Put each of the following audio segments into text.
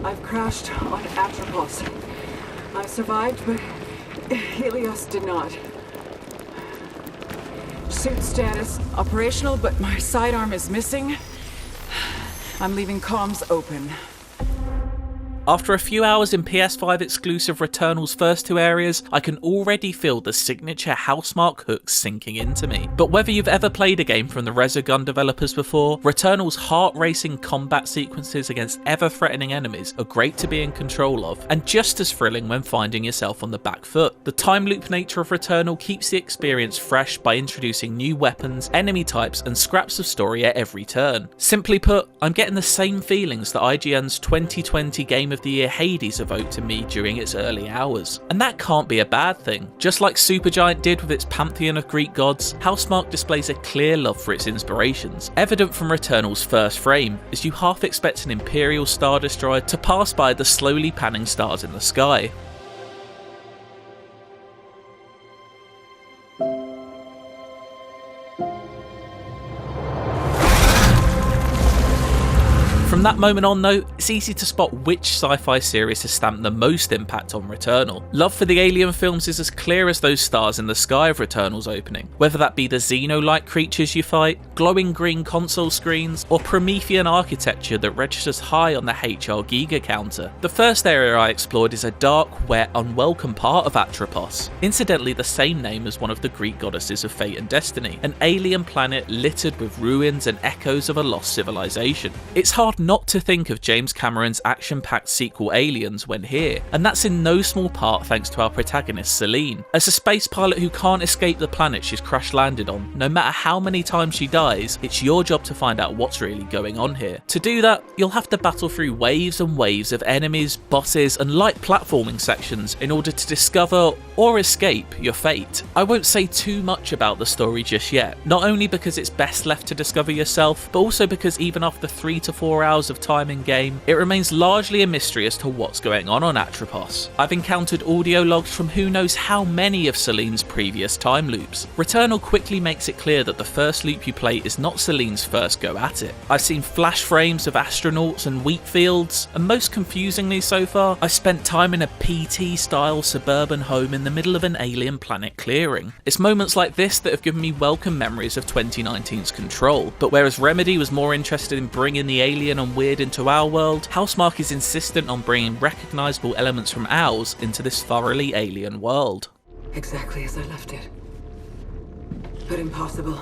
I've crashed on Atropos. I survived, but Helios did not. Suit status operational, but my sidearm is missing. I'm leaving comms open. After a few hours in PS5 exclusive Returnal's first two areas, I can already feel the signature Housemarque hooks sinking into me. But whether you've ever played a game from the Resogun developers before, Returnal's heart-racing combat sequences against ever-threatening enemies are great to be in control of, and just as thrilling when finding yourself on the back foot. The time loop nature of Returnal keeps the experience fresh by introducing new weapons, enemy types, and scraps of story at every turn. Simply put, I'm getting the same feelings that IGN's 2020 Game of the Year Hades evoked in me during its early hours. And that can't be a bad thing. Just like Supergiant did with its pantheon of Greek gods, Housemarque displays a clear love for its inspirations, evident from Returnal's first frame, as you half expect an Imperial Star Destroyer to pass by the slowly panning stars in the sky. From that moment on though, it's easy to spot which sci-fi series has stamped the most impact on Returnal. Love for the Alien films is as clear as those stars in the sky of Returnal's opening, whether that be the Xeno-like creatures you fight, glowing green console screens, or Promethean architecture that registers high on the HR Giga counter. The first area I explored is a dark, wet, unwelcome part of Atropos, incidentally the same name as one of the Greek goddesses of fate and destiny, an alien planet littered with ruins and echoes of a lost civilization. It's hard not to think of James Cameron's action-packed sequel Aliens when here, and that's in no small part thanks to our protagonist Celine. As a space pilot who can't escape the planet she's crash-landed on, no matter how many times she dies, it's your job to find out what's really going on here. To do that, you'll have to battle through waves and waves of enemies, bosses, and light platforming sections in order to discover or escape your fate. I won't say too much about the story just yet, not only because it's best left to discover yourself, but also because even after 3 to 4 hours of time in game, it remains largely a mystery as to what's going on Atropos. I've encountered audio logs from who knows how many of Celine's previous time loops. Returnal quickly makes it clear that the first loop you play is not Celine's first go at it. I've seen flash frames of astronauts and wheat fields, and most confusingly so far, I've spent time in a PT-style suburban home in the middle of an alien planet clearing. It's moments like this that have given me welcome memories of 2019's Control, but whereas Remedy was more interested in bringing the alien and weird into our world, Housemarque is insistent on bringing recognisable elements from ours into this thoroughly alien world. Exactly as I left it. But impossible.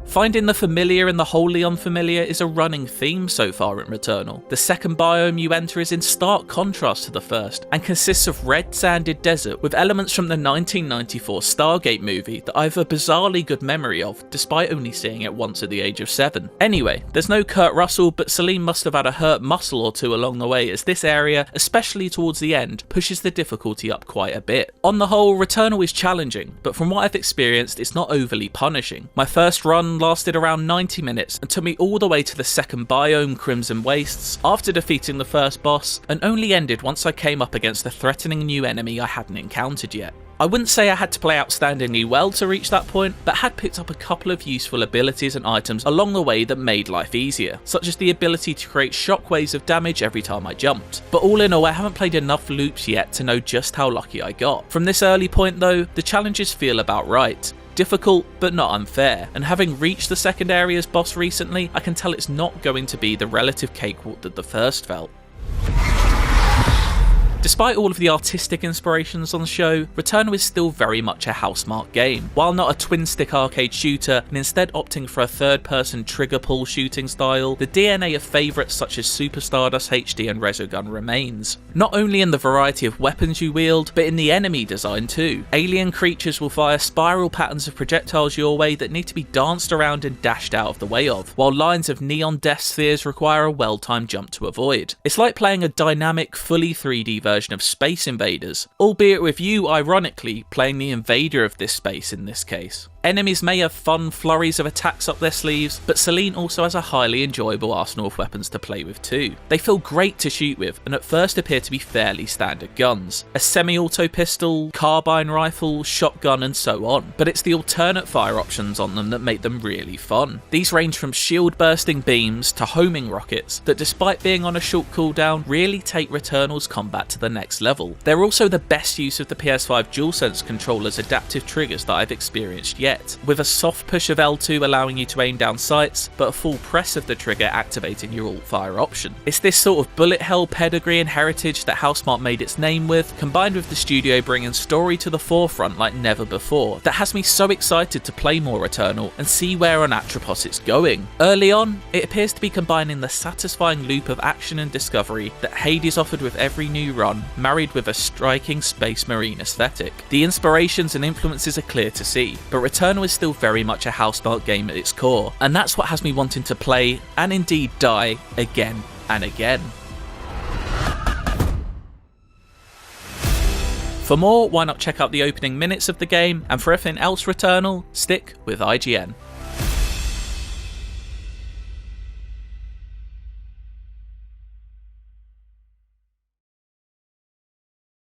Finding the familiar and the wholly unfamiliar is a running theme so far in Returnal. The second biome you enter is in stark contrast to the first, and consists of red sanded desert with elements from the 1994 Stargate movie that I have a bizarrely good memory of, despite only seeing it once at the age of 7. Anyway, there's no Kurt Russell, but Celine must have had a hurt muscle or two along the way, as this area, especially towards the end, pushes the difficulty up quite a bit. On the whole, Returnal is challenging, but from what I've experienced, it's not overly punishing. My first run lasted around 90 minutes and took me all the way to the second biome, Crimson Wastes, after defeating the first boss, and only ended once I came up against a threatening new enemy I hadn't encountered yet. I wouldn't say I had to play outstandingly well to reach that point, but had picked up a couple of useful abilities and items along the way that made life easier, such as the ability to create shockwaves of damage every time I jumped. But all in all, I haven't played enough loops yet to know just how lucky I got. From this early point though, the challenges feel about right. Difficult, but not unfair, and having reached the second area's boss recently, I can tell it's not going to be the relative cakewalk that the first felt. Despite all of the artistic inspirations on the show, Returnal is still very much a Housemarque game. While not a twin-stick arcade shooter, and instead opting for a third-person trigger-pull shooting style, the DNA of favourites such as Super Stardust HD and Resogun remains. Not only in the variety of weapons you wield, but in the enemy design too. Alien creatures will fire spiral patterns of projectiles your way that need to be danced around and dashed out of the way of, while lines of neon death spheres require a well-timed jump to avoid. It's like playing a dynamic, fully 3D version of Space Invaders, albeit with you, ironically, playing the invader of this space in this case. Enemies may have fun flurries of attacks up their sleeves, but Celine also has a highly enjoyable arsenal of weapons to play with too. They feel great to shoot with, and at first appear to be fairly standard guns. A semi-auto pistol, carbine rifle, shotgun and so on, but it's the alternate fire options on them that make them really fun. These range from shield bursting beams to homing rockets that, despite being on a short cooldown, really take Returnal's combat to the next level. They're also the best use of the PS5 DualSense controller's adaptive triggers that I've experienced yet, with a soft push of L2 allowing you to aim down sights, but a full press of the trigger activating your alt fire option. It's this sort of bullet hell pedigree and heritage that Housemarque made its name with, combined with the studio bringing story to the forefront like never before, that has me so excited to play more Returnal and see where on Atropos it's going. Early on, it appears to be combining the satisfying loop of action and discovery that Hades offered with every new run, married with a striking Space Marine aesthetic. The inspirations and influences are clear to see, but Returnal is still very much a Housemarque game at its core, and that's what has me wanting to play, and indeed die, again and again. For more, why not check out the opening minutes of the game, and for everything else Returnal, stick with IGN.